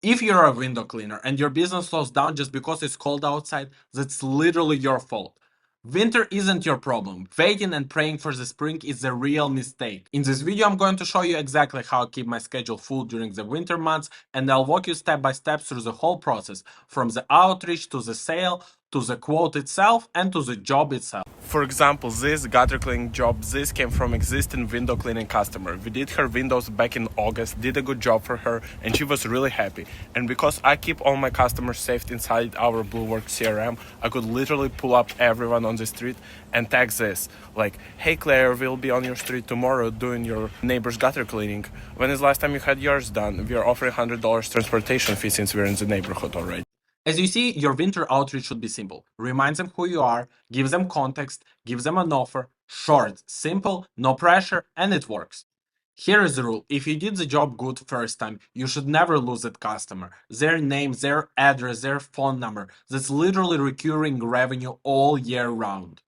If you're a window cleaner and your business slows down just because it's cold outside, that's literally your fault. Winter isn't your problem. Waiting and praying for the spring is a real mistake. In this video, I'm going to show you exactly how I keep my schedule full during the winter months, and I'll walk you step by step through the whole process, from the outreach to the sale, to the quote itself, and to the job itself. For example, this gutter cleaning job, this came from existing window cleaning customer. We did her windows back in August, did a good job for her, and she was really happy. And because I keep all my customers saved inside our Bluework CRM, I could literally pull up everyone on the street and tag this, like, hey Claire, we'll be on your street tomorrow doing your neighbor's gutter cleaning. When is the last time you had yours done? We are offering $100 transportation fee since we're in the neighborhood already. As you see, your winter outreach should be simple. Remind them who you are, give them context, give them an offer, short, simple, no pressure, and it works. Here is the rule. If you did the job good first time, you should never lose that customer. Their name, their address, their phone number. That's literally recurring revenue all year round.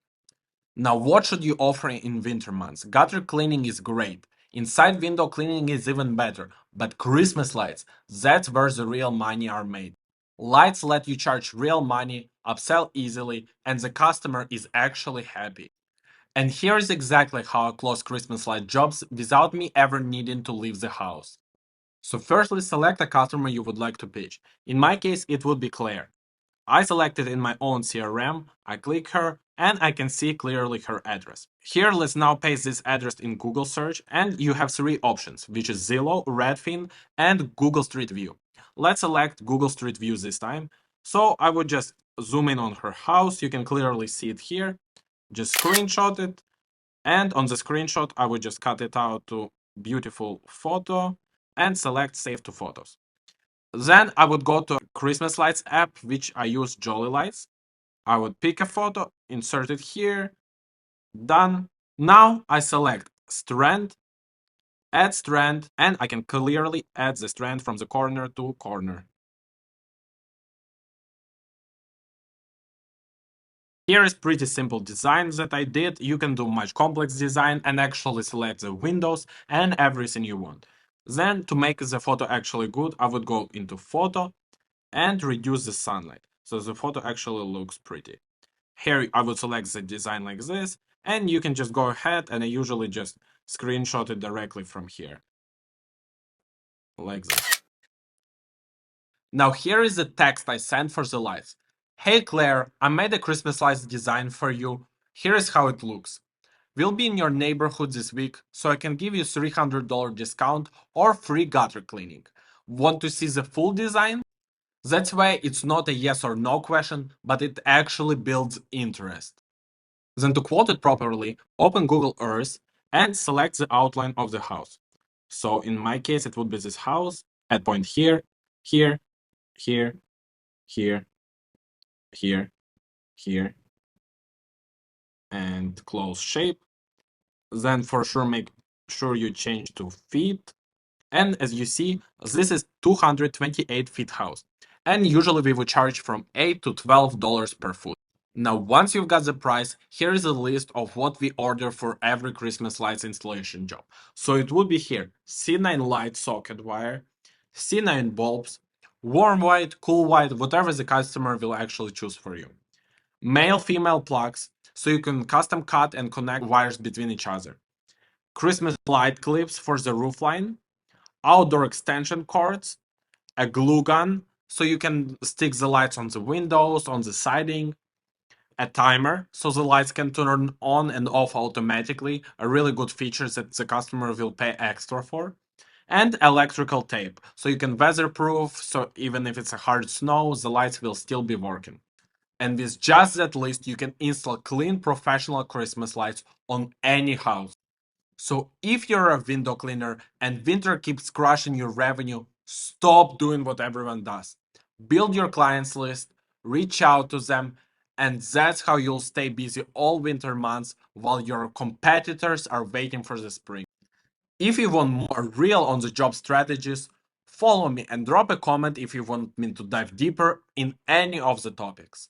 Now, what should you offer in winter months? Gutter cleaning is great. Inside window cleaning is even better. But Christmas lights, that's where the real money are made. Lights let you charge real money, upsell easily, and the customer is actually happy. And here's exactly how I close Christmas light jobs without me ever needing to leave the house. So firstly, select a customer you would like to pitch. In my case, it would be Claire. I select it in my own CRM, I click her, and I can see clearly her address. Here, let's now paste this address in Google search, and you have three options, which is Zillow, Redfin, and Google Street View. Let's select Google Street View this time. So I would just zoom in on her house. You can clearly see it here. Just screenshot it. And on the screenshot, I would just cut it out to beautiful photo and select save to photos. Then I would go to Christmas lights app, which I use JollyLights. I would pick a photo, insert it here, done. Now I select strand, add strand, and I can clearly add the strand from the corner to corner. Here is pretty simple design that I did. You can do much complex design and actually select the windows and everything you want. Then to make the photo actually good, I would go into photo and reduce the sunlight. So the photo actually looks pretty. Here I would select the design like this, and you can just go ahead, and I usually just screenshot it directly from here. Like this. Now here is the text I sent for the lights. Hey Claire, I made a Christmas lights design for you. Here is how it looks. We'll be in your neighborhood this week, so I can give you $300 discount or free gutter cleaning. Want to see the full design? That's why it's not a yes or no question, but it actually builds interest. Then to quote it properly, open Google Earth and select the outline of the house. So in my case, it would be this house at point here, here, here, here, here, here, and close shape. Then for sure, make sure you change to feet. And as you see, this is 228 feet house. And usually we would charge from $8 to $12 per foot. Now, once you've got the price, here is a list of what we order for every Christmas lights installation job. So it would be here, C9 light socket wire, C9 bulbs, warm white, cool white, whatever the customer will actually choose for you. Male, female plugs, so you can custom cut and connect wires between each other. Christmas light clips for the roofline, outdoor extension cords, a glue gun, so you can stick the lights on the windows, on the siding, a timer so the lights can turn on and off automatically, a really good feature that the customer will pay extra for, and electrical tape so you can weatherproof, so even if it's a hard snow, the lights will still be working. And with just that list, you can install clean professional Christmas lights on any house. So if you're a window cleaner and winter keeps crushing your revenue, stop doing what everyone does. Build your clients list, reach out to them, and that's how you'll stay busy all winter months while your competitors are waiting for the spring. If you want more real on the job strategies, follow me and drop a comment if you want me to dive deeper in any of the topics.